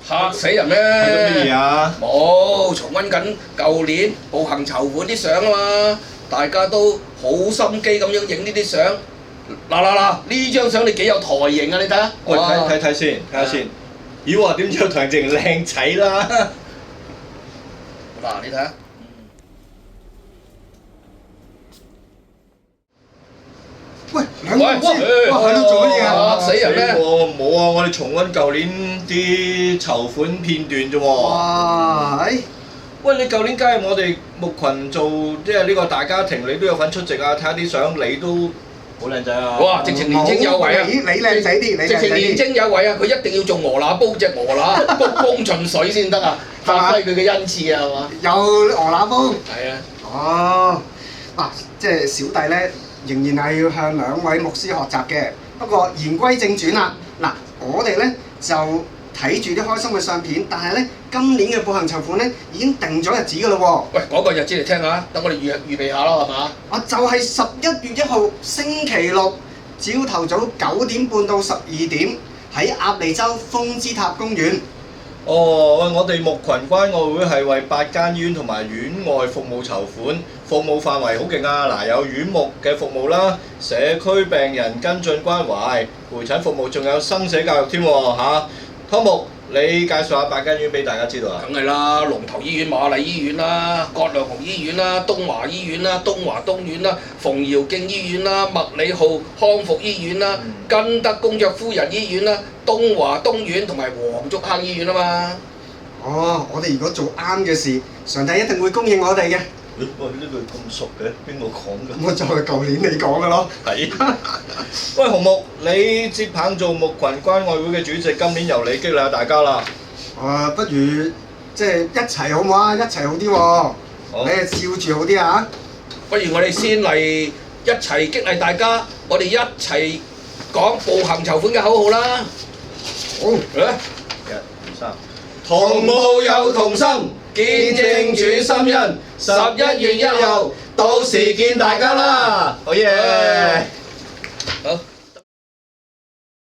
嚇死人咩？係咁乜嘢啊？冇重溫緊舊年步行籌款啲相啊嘛，大家都好心機咁樣影呢啲相。嗱，呢張相你幾有台型啊！你睇下。喂，睇先，睇下先。妖啊，點知有台型靚仔啦？嗱，你睇下。喂，兩個知，哇，喺度做乜嘢啊？嚇死人咩？冇啊！我哋重溫舊年啲籌款片段啫喎。哇！喂，你舊年加入我哋木群做即係呢個大家庭，你都有份出席啊！睇下啲相，你都好靚仔啊！哇！直情年青有為啊！你靚仔啲，你靚仔啲。直情年青有為啊！佢一定要做鵝乸煲，隻鵝乸鞠躬盡瘁先得啊！發揮佢嘅恩賜啊，係嘛？有鵝乸煲。係啊。哦，嗱，即係小弟咧，仍然係要向兩位牧師學習嘅。不過言歸正傳啦，嗱，我哋咧就睇住啲開心嘅相片，但係咧今年嘅步行籌款咧已經定咗日子㗎啦喎。喂，講個日子嚟聽下，等我哋預備下咯，係嘛？啊，就係11月1號星期六，朝頭早9點半到12點，喺鴨脷洲風之塔公園。哦，喂，我哋木群關愛會係為8間醫院同埋院外服務籌款，服務範圍好勁啊！嗱，有院牧嘅服務啦，社區病人跟進關懷、陪診服務，仲有生死教育添喎嚇。湯牧，你介紹下8間醫院俾大家知道啊？梗係啦，龍頭醫院、瑪麗醫院啦、葛量洪醫院啦、東華醫院啦、東華東院啦、馮堯敬醫院啦、麥理浩康復醫院啦、根德公爵夫人醫院啦、東華東院同埋黃竹坑醫院啊嘛。哦，我哋如果做啱嘅事，上帝一定會供應我哋嘅。喂，呢句咁熟嘅，邊個講㗎？我就係舊年你講嘅咯。係。喂，紅木，你接棒做木群關愛會嘅主席，今年由你激勵下大家啦。不如即係一齊好唔好啊？一齊好啲喎。你係笑住好啲啊！不如我哋先嚟一齊激勵大家，我哋一齊講步行籌款嘅口號啦。好，嚟啦！1、2、3，同步又同心，見證主心恩。11月1號，到時見大家啦！好嘢！